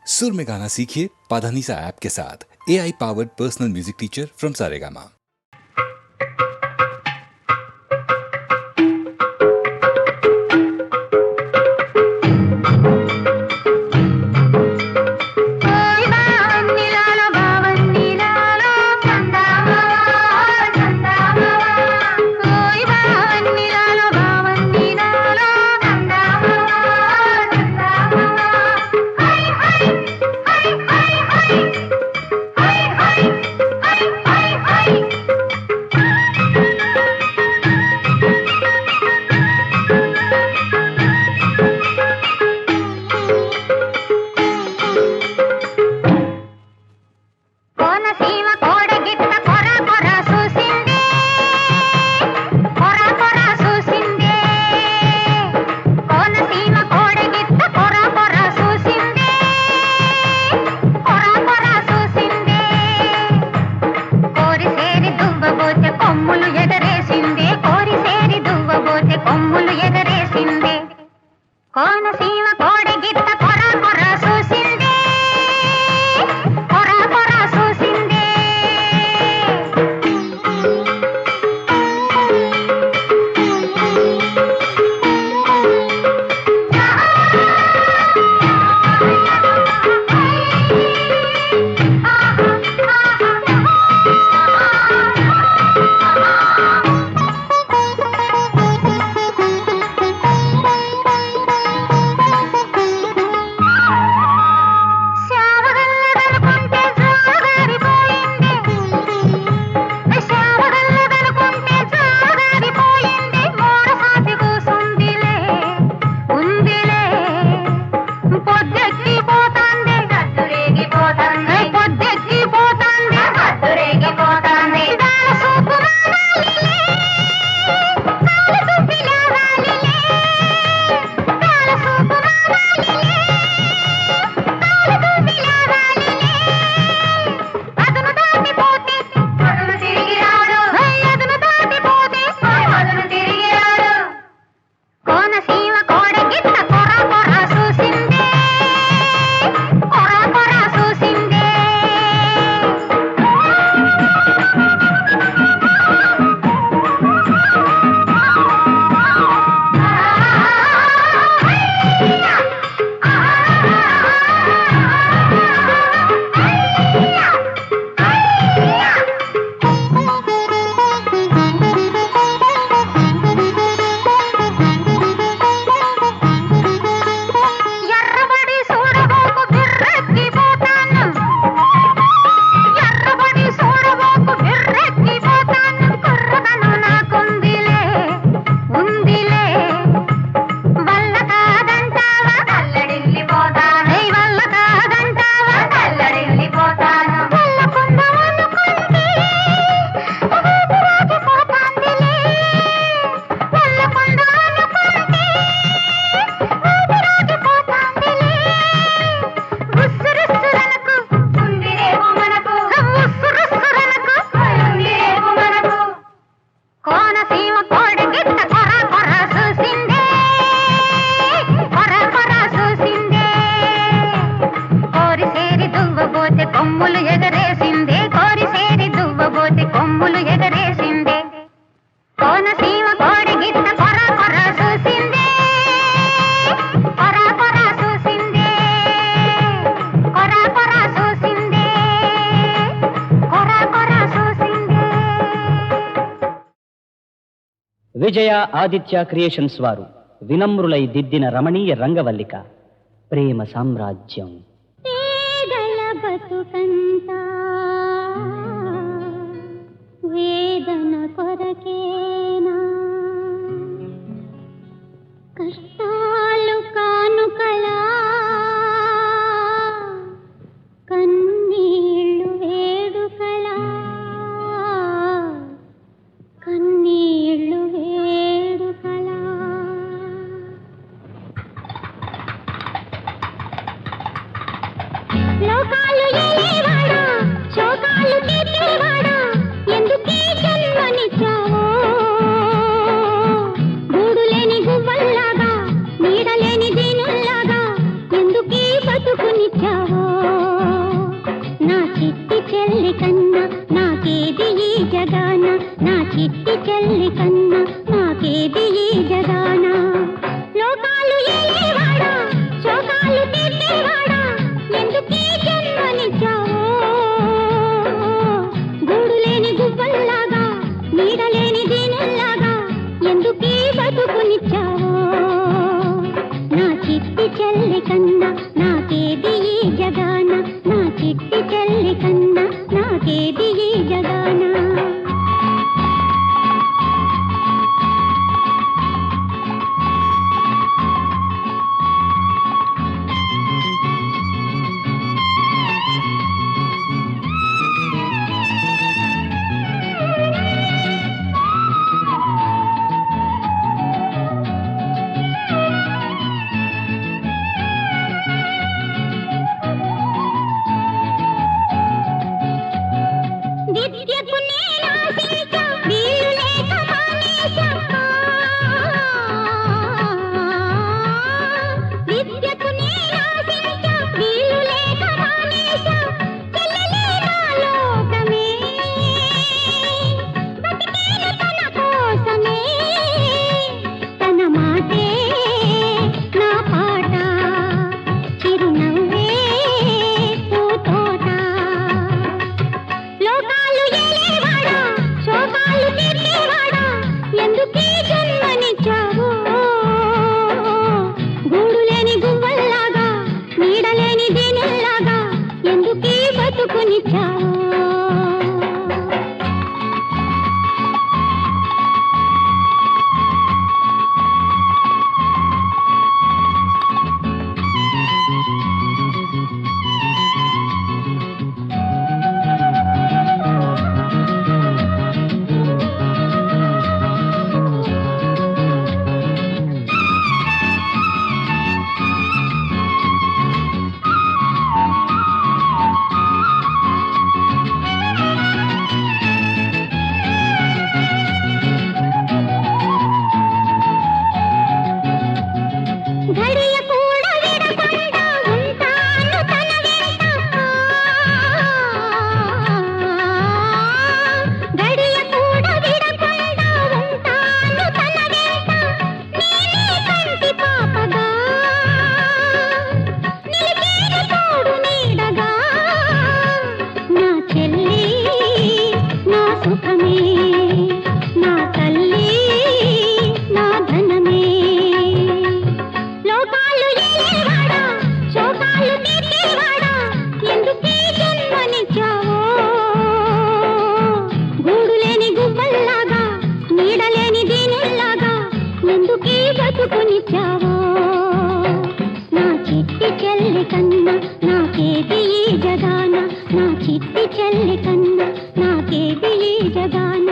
सुर में गाना सीखिए पाधानीसा ऐप के साथ। AI powered personal music teacher from Saregama. Vijaya Aditya creations వారు వినమ్రులై దిద్దిన రమణీయ రంగవల్లిక ప్రేమ సామ్రాజ్యం. వేదన కొరకేనా కష్టాలు కానుకలా కన్నీళ్ళు వేడుకలా కన్నీళ్ళు వేడుకలా లోకాలు ఏలేవాడా శోకాలు తీర్చేవాడా ఎందుకీ జన్మనిచ్చావో గూడు లేని గువ్వల్లాగా నీడలేని దీనుల్లాగా ఎందుకీ బతుకునిచ్చావో దీనిలాగా ఎందుకీ బతుకునిచ్చావు ఘడియ కూడా విడకుండా ఉంటాను తన వెంట ఘడియ కూడా విడకుండా ఉంటాను తన వెంట నేనే కంటి పాపగా నిలిచేది తోడు నీడగా నా చెల్లి నా సుఖమే నా తల్లి నా ధనమే లోకాలు ఏలేవాడా శోకాలు తీర్చేవాడా ఎందుకీ జన్మనిచ్చావో గూడులేని గువ్వల్లాగా నీడలేని దీనిలాగా ఎందుకీ బతుకునిచ్చావో నా చిట్టి చెల్లి కన్నా నాకేది ఈ జగాన నా చిట్టి చెల్లి కన్నా నాకేది ఈ జగాన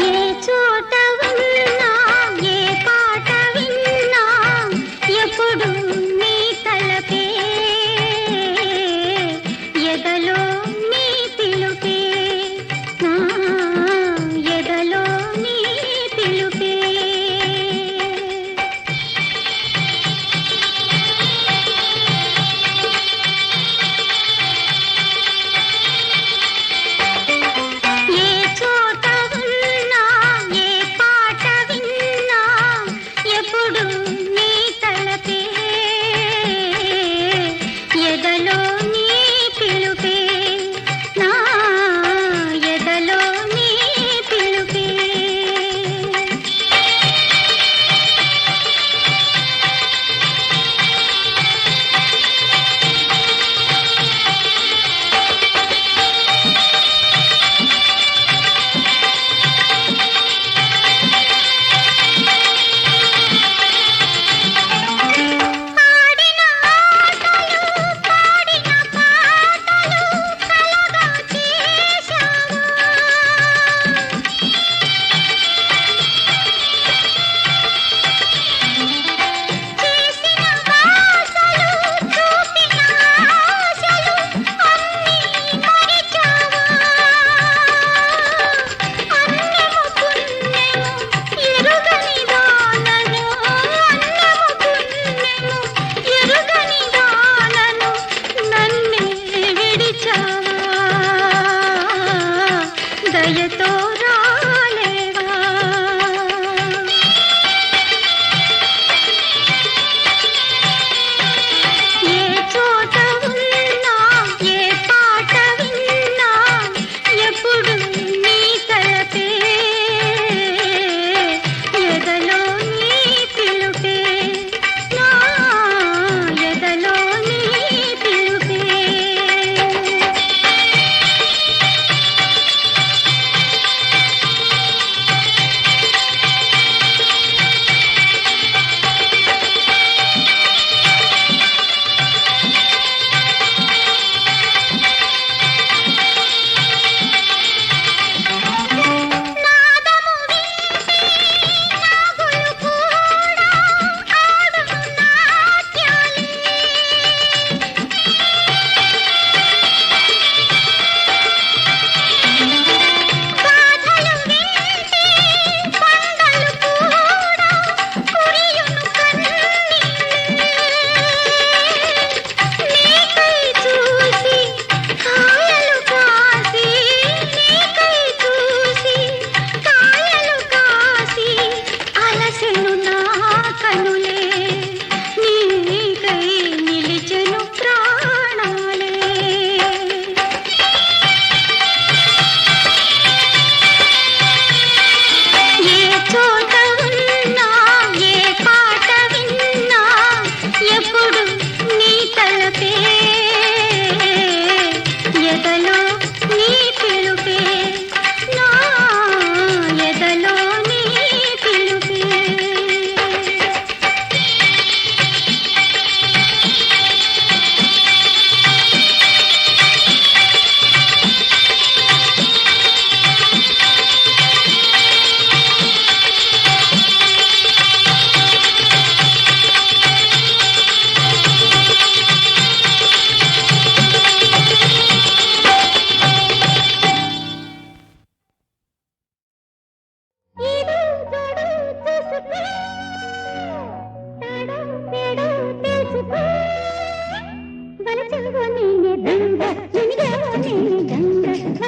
ఏ చోట ఉన్నా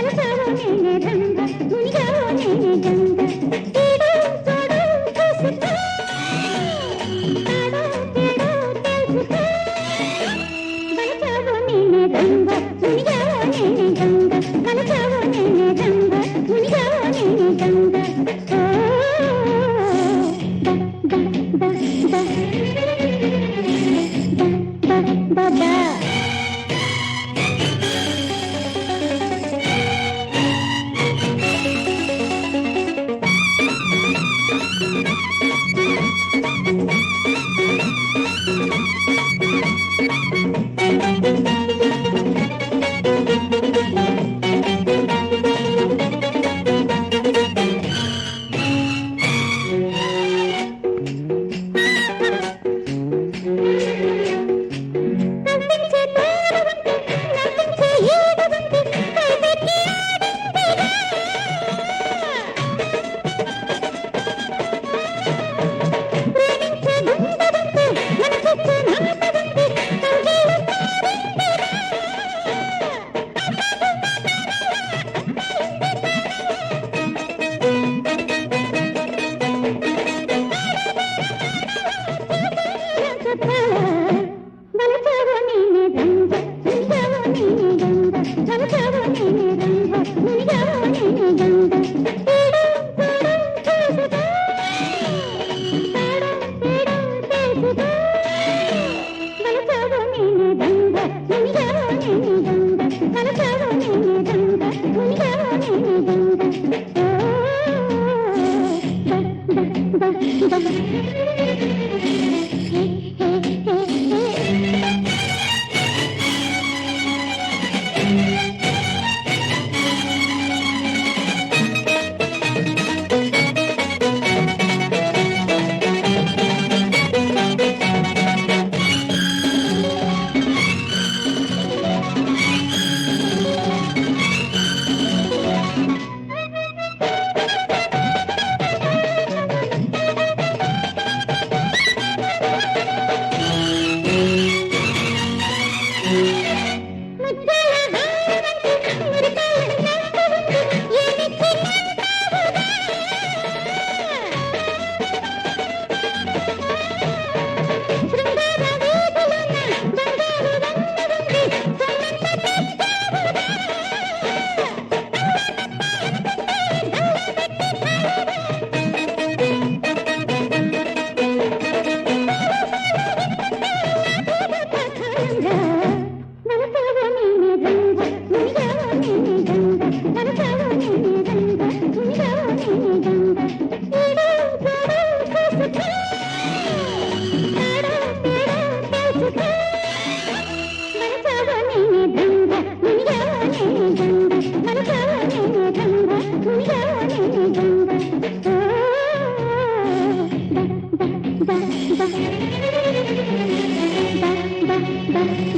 కలిసావు నేనే రంగ మునిగావు నేనే గంగ ఈడు తోడు చూసుకో తాడో తేడో తెలుసుకో కలిసావు నేనే రంగ మునిగావు నేనే గంగ కలిసావు నేనే రంగ మునిగావు నేనే గంగ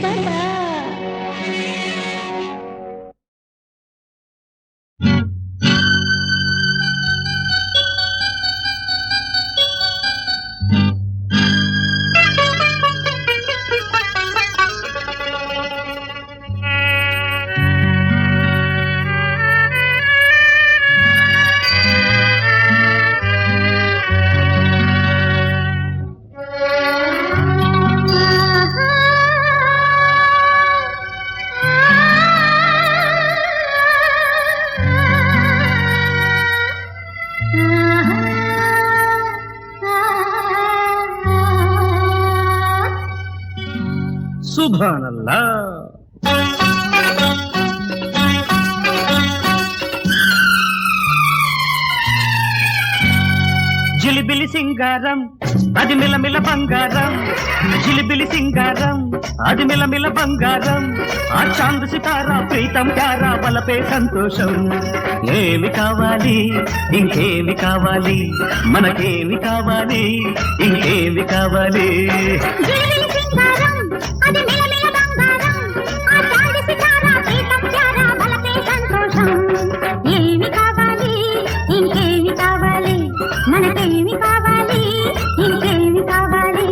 Bye. సుభానల్లా. జిలిబిలి సింగారం అది మిలమిల బంగారం, జిలిబిలి సింగారం అది మిలమిల బంగారం, ఆ చాంద్ సితారా ప్రీతం ప్యారా బలపే సంతోషం. ఏమి కావాలి ఇంకేమి కావాలి, మనకేమి కావాలి ఇంకేమి కావాలి. ఏమి కావాలి ఇంకేమి కావాలి, మనకేమి కావాలి ఇంకేమి కావాలి.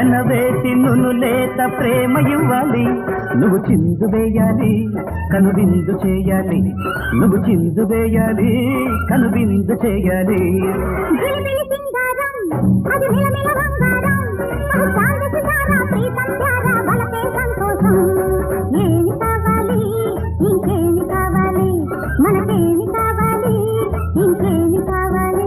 ఎనవేసి నును లేత ప్రేమ ఇవ్వాలి, నువ్వు చిందు వేయాలి కనువిందు చేయాలి, నువ్వు చిందు వేయాలి కనువిందు చేయాలి. జిలిబిలి సింగారం అది మిలమిల బంగారం చాంది సితారా ప్రీతం ప్యారా బలపే సంతోషం. ఏమి కావాలి ఇంకేమి కావాలి, మనకేమి కావాలి ఇంకేమి కావాలి.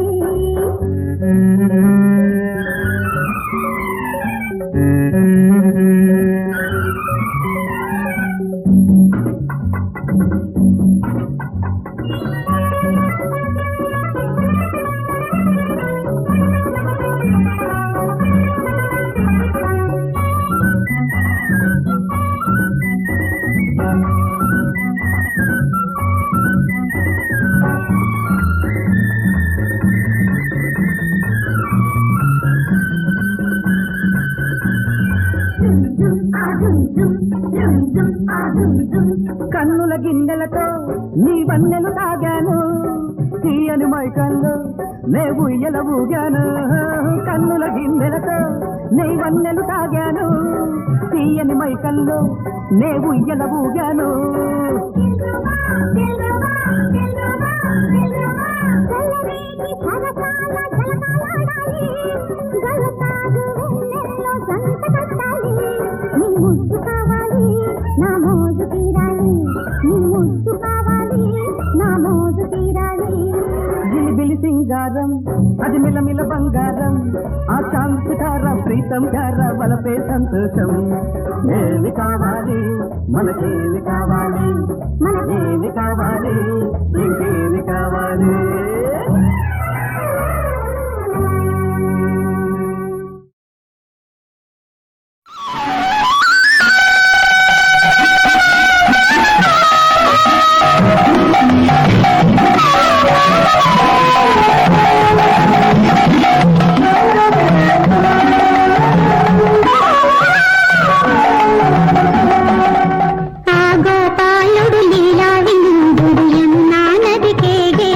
కన్నుల గిన్నెలతో నీ వన్నెలు తాగాను, తీయని మైకల్లో నే ఉయ్యల ఊగాను. కన్నుల గిన్నెలతో నీ వన్నెలు తాగాను, తీయని మైకల్లో నే ఉయ్యల ఊగాను. జిలిబిలి సింగారం అది మిలమిల బంగారం, ఆ చాంది సితారా ప్రీతం ప్యారా బలపే సంతోషం. ఏమి కావాలి మనకేమి కావాలి, మనకేమి కావాలి ఇంకేమి కావాలి. ఆ గోపాలుడు లీలా విందుడు యమునా నదికేగే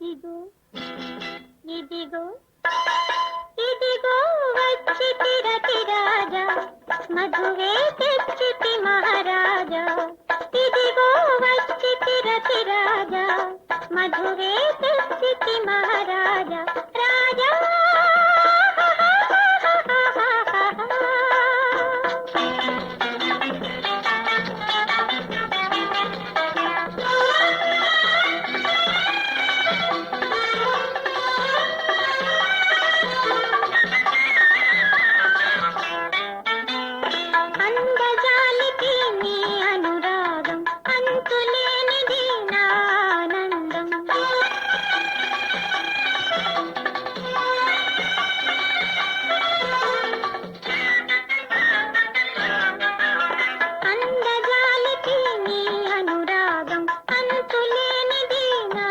ఇదిగో ఇదిగో ఇదిగో వచ్చితి రతిరాజా మధువే తెచ్చితి మహారాజా ఇదిగో వచ్చితి రతిరాజా మధువే తెచ్చితి మహారాజా రాజా అందజాలికి నీ అనురాగం అంతులేనిది నా ఆనందం అందజాలికి నీ అనురాగం అంతులేనిది నా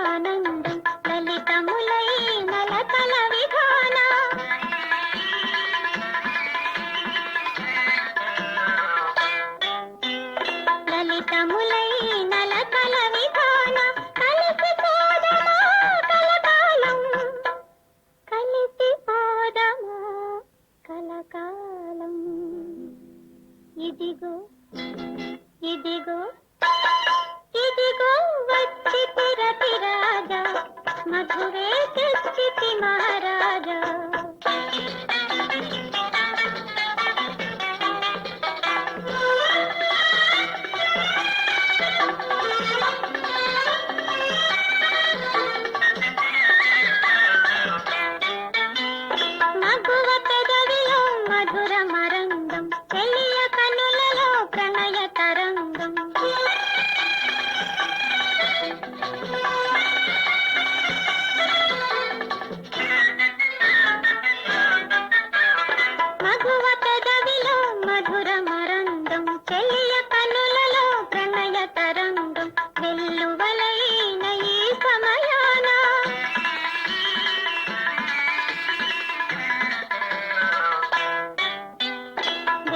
ఆనందం లలితములైన లతల విధాన లలితములైన లతల విధాన కలిసిపోదమా కలకాలం కలిసిపోదమా కలకాలం ఇదిగో ఇదిగో ఇదిగో వచ్చితి రతిరాజా మధురే తెచ్చితి మహారాజా మగువ పెదవిలో మధుర మరంగం చెలియ కనులలో ప్రణయ తరంగం మగువ పెదవిలో మధుర మరంగం చెలియ కనులలో ప్రణయ తరంగం వెల్లువలైన ఈ సమయాన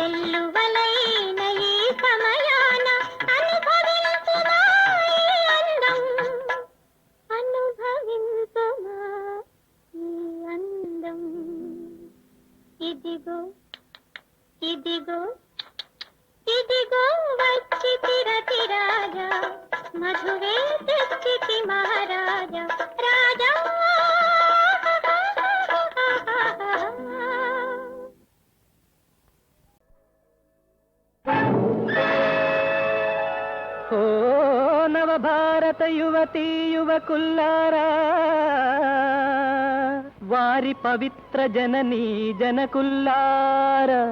వెల్లువలైన ఈ సమయాన అనుభవించుమా ఈ అందం అనుభవించుమా ఈ అందం ఇదిగో ఇదిగో ఇదిగో వచ్చితి రతిరాజా మధువే తెచ్చితి మహారాజా రాజా ఓ నవభారత యువతీ యువకుల్లారా వారి పవిత్ర జననీ జనకుల్లారా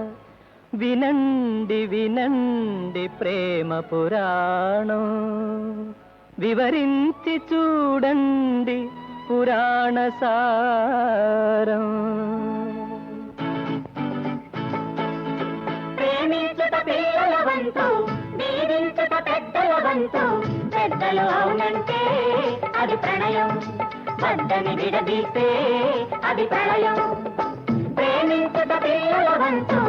వినండి వినండి ప్రేమ పురాణం వివరించి చూడండి పురాణ సారం ప్రేమించుట పిల్లల వంతు దీవించుట పెద్దల వంతు పెద్దలు అవునంటే అది ప్రణయం వద్దని విడదీస్తే అది ప్రళయం ప్రేమించుట పిల్లల వంతు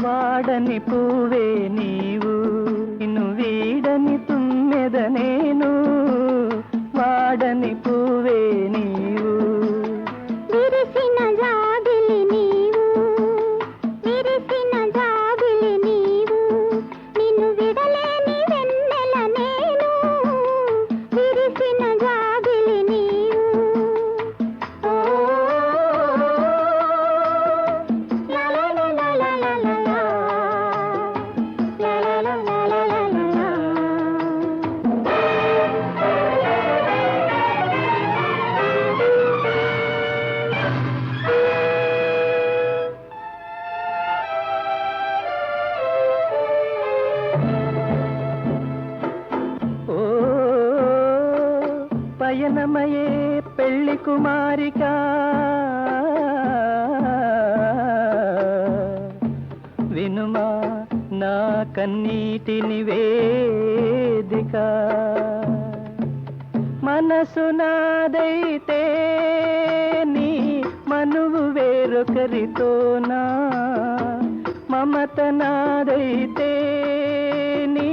వాడని పువ్వే నీవు నిన్ను వీడని తుమ్మెద నేను వాడని పువ్వే నీవు విరిసిన జాబిలి నీవు విరిసిన జాబిలి నీవు నిన్ను విడలేని వెన్నెల నేను విరిసిన జాబిలి నీవు ఓ లా లా లా లా లా లా లా లా లా లా లా లా లా ఓ పయనమయే పెళ్లి కుమారిక వినుమా నా కన్నీటి నివేదిక మనసు నాదైతే నీ మనువు వేరొకరితోనా మమత నాదైతే నీ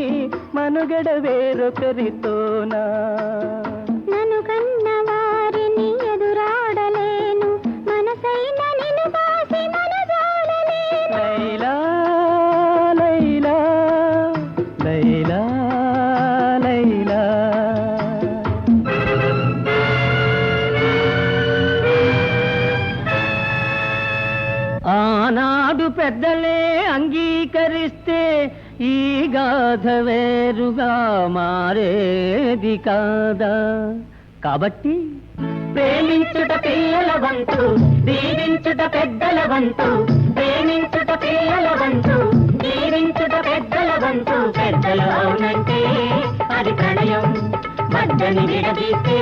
మనుగడ వేరొకరితోనా నన్ను కన్న వారిని ఎదురాడలేను మనసైన నిన్ను బాసి మనజాడలేను లైలా లైలా లైలా లైలా ఆనాడు పెద్దలే అంగీకరిస్తే ఈ గాథ వేరుగా మారేది కాదా కాబట్టి ప్రేమించుట పిల్లల వంతు దీవించుట పెద్దల వంతు ప్రేమించుట పిల్లల వంతు దీవించుట పెద్దల వంతు పెద్దలు అవునంటే అది ప్రణయం మధ్యని విడదీస్తే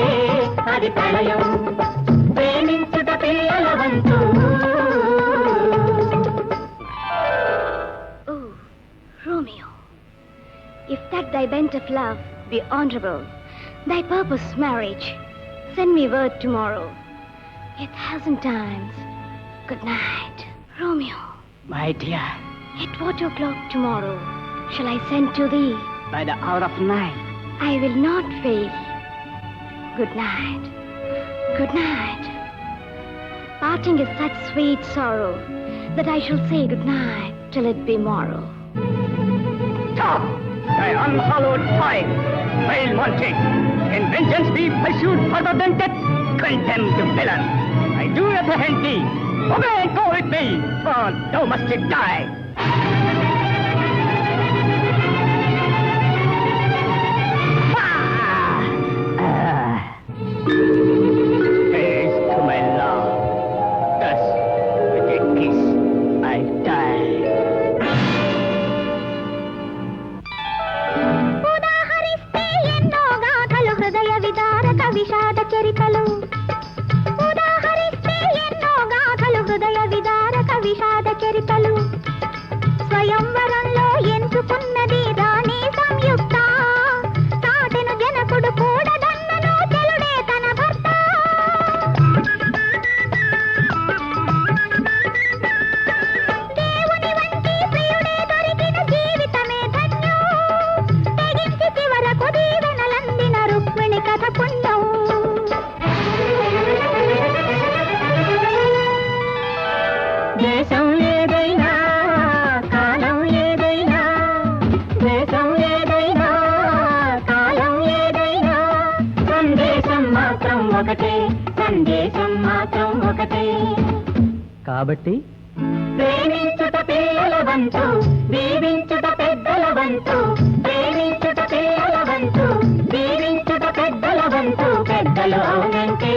అది ప్రళయం ప్రేమించుట పిల్లల వంతు Romeo, if that thy bent of love be honorable, thy purpose marriage, send me word tomorrow. 1,000 times. Good night, Romeo. My dear, At what o'clock tomorrow shall I send to thee? by the hour of 9. I will not fail. Good night. Good night. Parting is such sweet sorrow that I shall say good night till it be morrow. Stop! Thy unhallowed fire, vile wanting. Can vengeance be pursued further than death? Condemned villain! I do apprehend thee. Obey and go with me, for thou must die. Praise to my love. Thus, with a kiss, I die. ఉదాహరిస్తే ఎన్నో గాథలు హృదయ విదారక విషాద చరితలు ఉదాహరిస్తే ఎన్నో గాథలు హృదయ విదారక విషాద చరితలు స్వయంవరంలో ఎంచుకున్నది రాణి సంయుక్త తాటెను జనకుడు కూడదన్నను చెలుడే తన భర్త దేవుని వంటి ప్రియుడే దొరికిన జీవితమే ధన్యం తెగించి చివరకు దీవెనలందిన రుక్మిణి కథ పుణ్యం దేశం ఏదైనా కాలం ఏదైనా దేశం ఏదైనా కాలం ఏదైనా సందేశం మాత్రం ఒకటే సందేశం మాత్రం ఒకటే కాబట్టి ప్రేమించుట పిల్లల వంతు దీవించుట పెద్దల వంతు ప్రేమించుట పిల్లల వంతు దీవించుట పెద్దల వంతు పెద్దలు అవునంటే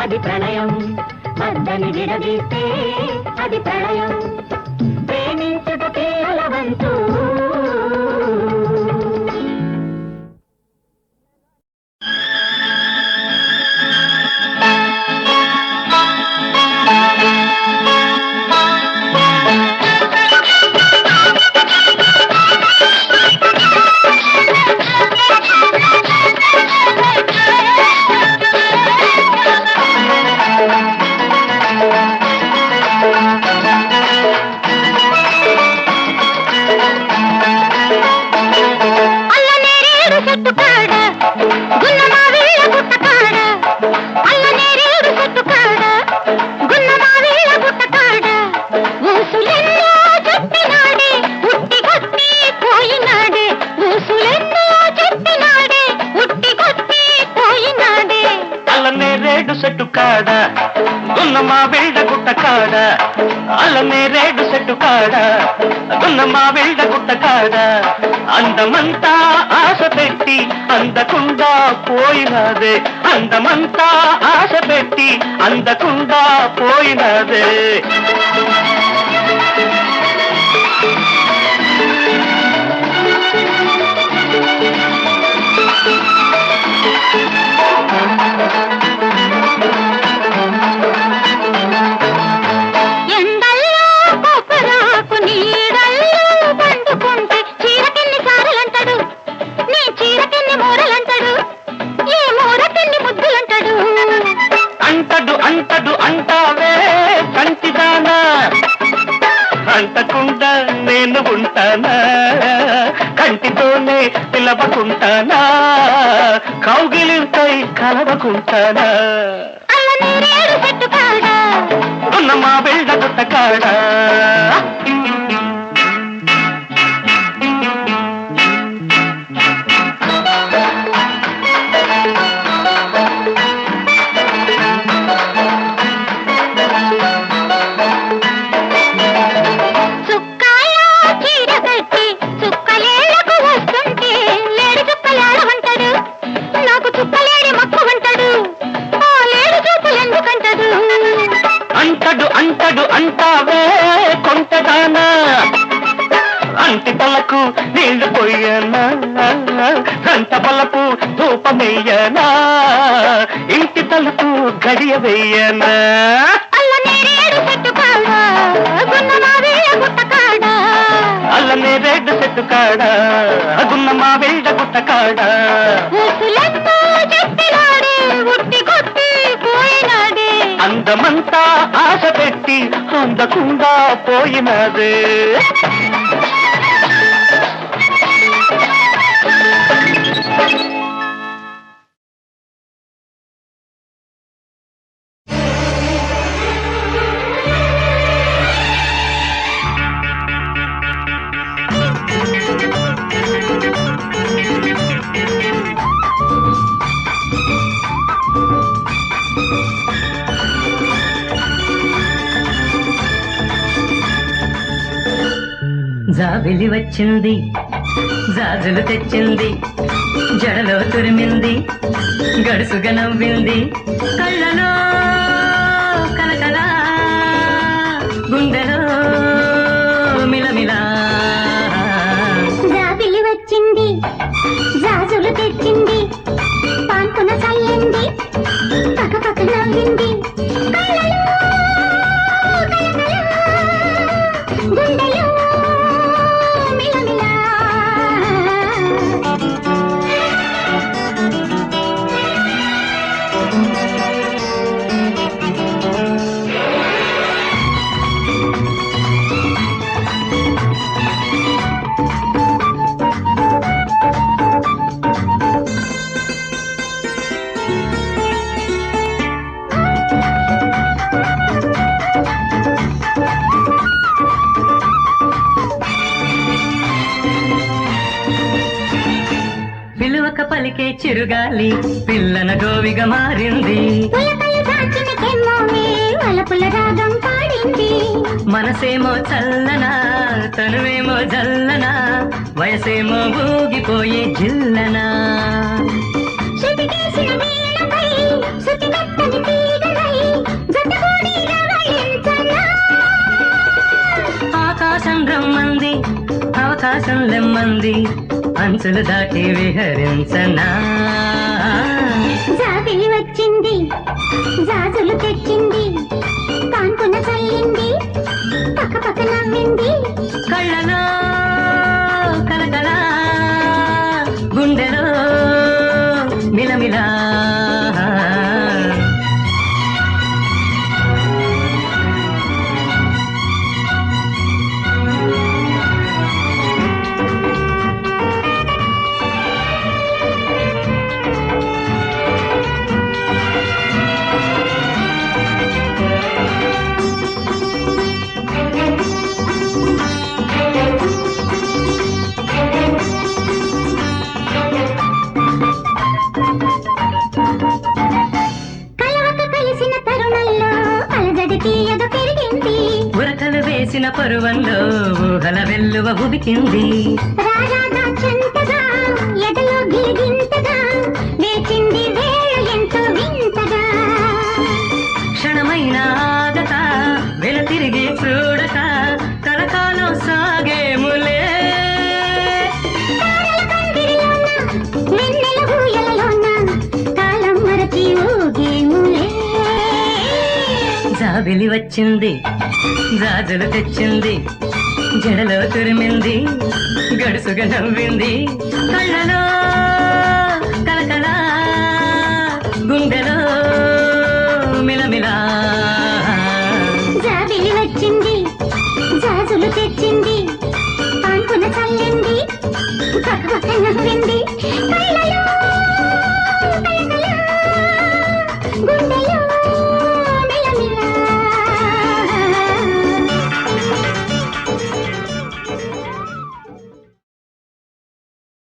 అది ప్రణయం మద్దని విడదీస్తే అది ప్రళయం ప్రేమించుట పిల్లల వంతు అల్లనేరేడు చెట్టు కాడ గున్నమావిళ్ళ గుట్ట కాడ అల్లనేరేడు చెట్టు కాడ గున్నమావిళ్ళ గుట్ట కాడ ఊసులెన్నో చెప్పినాడే ఉట్టి కొట్టి పోయినాడే ఊసులెన్నో చెప్పినాడే ఉట్టి కొట్టి పోయినాడే అల్లనే రేడు చెట్టు కాడ గున్నమా బిళ్ళ గుట్ట కాడ అల్లనే రేడు చెట్టు కాడ గున్నమా బిళ్ళ గుట్ట కాడ అందమంతా ఆశ పెట్టి అందకుండా పోయినదే అందమంతా ఆశ పెట్టి అందకుండా పోయినదే ఎండల్లో కొబ్బరాకు నీడల్లో పండుకుంటే చీరకెన్ని సారలంటాడు నీ చీరకెన్ని మూరలంటాడు ఈ మూరకెన్ని ముద్దులంటాడు అంటడు అంటడు అంటావే కంటిదానా అంటకుండా ఉంటానా కంటితోనే పిలవకుంటానా కౌగిలింతై కలవకుంటానా ఉన్న మా బిళ్ళ గుట్టకాడా అంటావే కొంటదానా అంటి తలకు నీళ్లు పోయనా గంట పలకు ధూపమెయ్యనా ఇంటి తలకు గడియ వెయ్యనా అల్లనే రేడు చెట్టు కాడా గున్న మా వేడ గుట్ట కాడా అందమంతా ఆశ పెట్టి అందకుండా పోయినదే జాబిలి వచ్చింది జాజులు తెచ్చింది జడలో తురిమింది గడుసుగా నవ్వింది కళ్ళలో కలకల గుండెలో మిలమిలా జాబిలి వచ్చింది జాజులు తెచ్చింది పాన్పున చల్లింది పక్క పక్క నవ్వింది గుండెలో పిలువక పలికే చిరుగాలి పిల్లన గోవిగా మారింది మనసేమో చల్లనా తనువేమో జల్లనా వయసేమో ఊగిపోయే జిల్లనా ఆకాశం రమ్మంది అవకాశం లెమ్మంది అంచులు దాటి విహరించనా జాబిలి వచ్చింది జాజులు తెచ్చింది కాన్పున చల్లింది పక్క పక్క నవ్వింది కళ్ళలో కలకల గుండెలో మిలమిలా ఉరకలు వేసిన పరువంలో ఊహల వెల్లువ ఉబికింది క్షణమైన ఆగత వెల తిరిగి చూడక కలకాలం సాగేములే జాబిలి వచ్చింది జాజులు తెచ్చింది జడలో తురిమింది గడుసుగా నవ్వింది కళ్ళలో కలకల గుండెలో మిలమిలా జాబిలి వచ్చింది జాజులు తెచ్చింది నవ్వింది